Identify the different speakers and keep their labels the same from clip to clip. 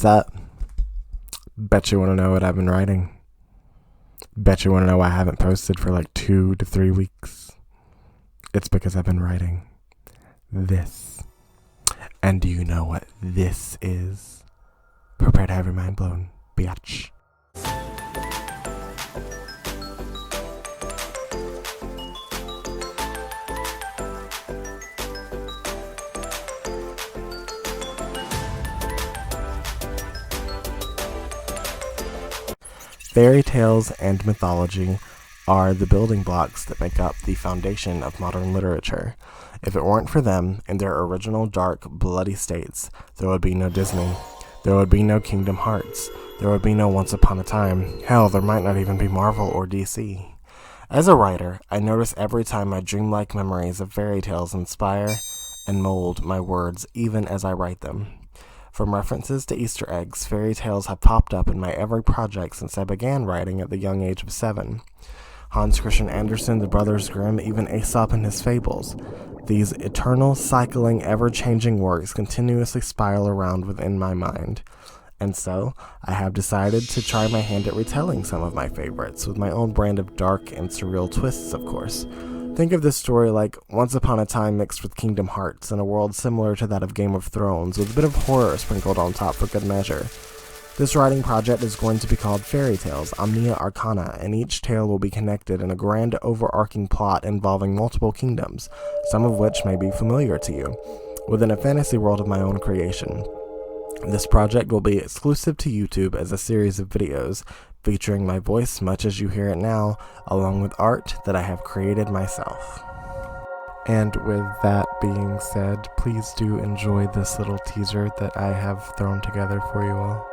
Speaker 1: What's up? Bet you want to know what I've been writing. Bet you want to know why I haven't posted for like 2 to 3 weeks. It's because I've been writing this. And do you know what this is? Prepare to have your mind blown, biatch. Fairy tales and mythology are the building blocks that make up the foundation of modern literature. If it weren't for them in their original dark, bloody states, there would be no Disney. There would be no Kingdom Hearts. There would be no Once Upon a Time. Hell, there might not even be Marvel or DC. As a writer, I notice every time my dreamlike memories of fairy tales inspire and mold my words even as I write them. From references to Easter eggs, fairy tales have popped up in my every project since I began writing at the young age of 7. Hans Christian Andersen, the Brothers Grimm, even Aesop and his fables. These eternal, cycling, ever-changing works continuously spiral around within my mind. And so, I have decided to try my hand at retelling some of my favorites, with my own brand of dark and surreal twists, of course. Think of this story like Once Upon a Time mixed with Kingdom Hearts in a world similar to that of Game of Thrones, with a bit of horror sprinkled on top for good measure. This writing project is going to be called Fairytales, Omnia, Arcana, and each tale will be connected in a grand overarching plot involving multiple kingdoms, some of which may be familiar to you, within a fantasy world of my own creation. This project will be exclusive to YouTube as a series of videos, featuring my voice much as you hear it now, along with art that I have created myself. And with that being said, please do enjoy this little teaser that I have thrown together for you all.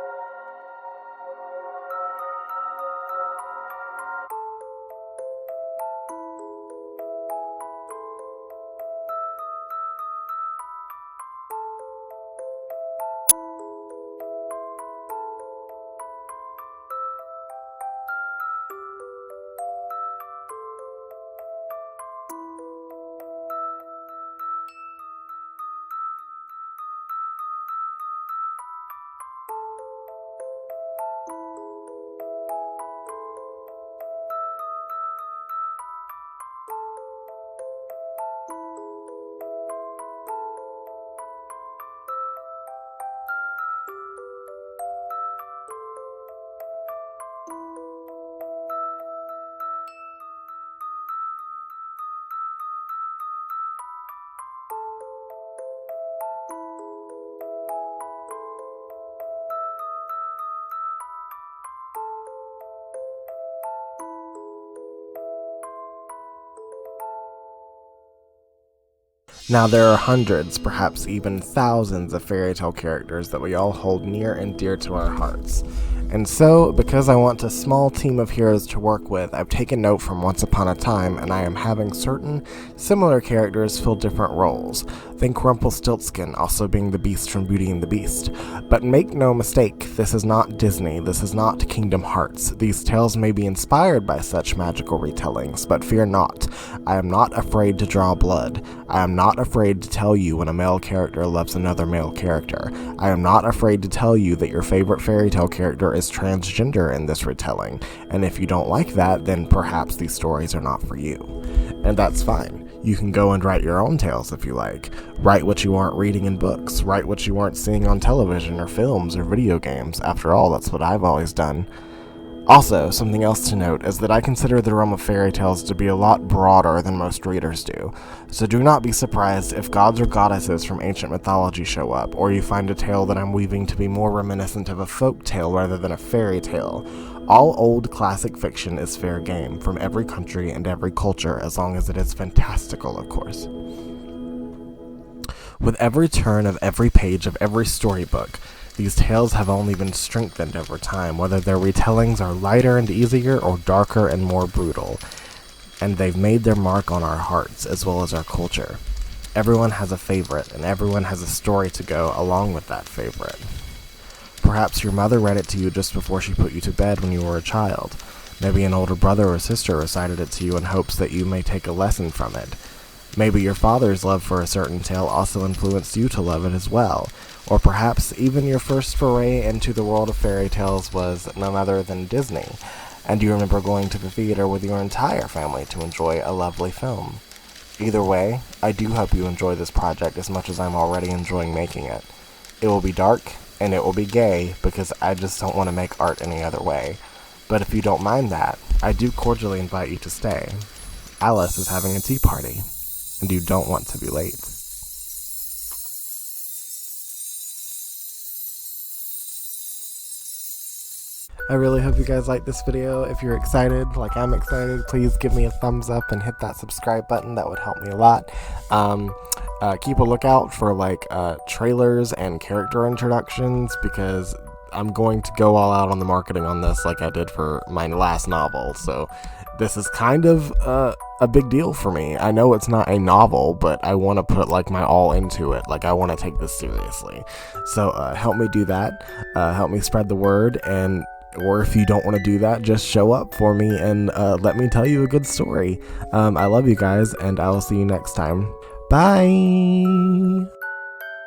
Speaker 1: Now there are hundreds, perhaps even thousands of fairy tale characters that we all hold near and dear to our hearts. And so, because I want a small team of heroes to work with, I've taken note from Once Upon a Time, and I am having certain similar characters fill different roles. Think Rumpelstiltskin also being the Beast from Beauty and the Beast. But make no mistake, this is not Disney, this is not Kingdom Hearts. These tales may be inspired by such magical retellings, but fear not. I am not afraid to draw blood. I am not afraid to tell you when a male character loves another male character. I am not afraid to tell you that your favorite fairy tale character is transgender in this retelling, and if you don't like that, then perhaps these stories are not for you. And that's fine. You can go and write your own tales if you like. Write what you aren't reading in books. Write what you aren't seeing on television or films or video games. After all, that's what I've always done. Also, something else to note is that I consider the realm of fairy tales to be a lot broader than most readers do, so do not be surprised if gods or goddesses from ancient mythology show up, or you find a tale that I'm weaving to be more reminiscent of a folk tale rather than a fairy tale. All old classic fiction is fair game, from every country and every culture, as long as it is fantastical, of course. With every turn of every page of every storybook, these tales have only been strengthened over time, whether their retellings are lighter and easier or darker and more brutal, and they've made their mark on our hearts as well as our culture. Everyone has a favorite, and everyone has a story to go along with that favorite. Perhaps your mother read it to you just before she put you to bed when you were a child. Maybe an older brother or sister recited it to you in hopes that you may take a lesson from it. Maybe your father's love for a certain tale also influenced you to love it as well. Or perhaps even your first foray into the world of fairy tales was none other than Disney, and you remember going to the theater with your entire family to enjoy a lovely film. Either way, I do hope you enjoy this project as much as I'm already enjoying making it. It will be dark, and it will be gay, because I just don't want to make art any other way. But if you don't mind that, I do cordially invite you to stay. Alice is having a tea party, and you don't want to be late. I really hope you guys like this video. If you're excited, like I'm excited, please give me a thumbs up and hit that subscribe button. That would help me a lot. Keep a lookout for trailers and character introductions, because I'm going to go all out on the marketing on this like I did for my last novel. So this is kind of a big deal for me. I know it's not a novel, but I want to put my all into it. I want to take this seriously. So help me do that. Help me spread the word, or if you don't want to do that, just show up for me and let me tell you a good story. I love you guys, and I will see you next time. Bye!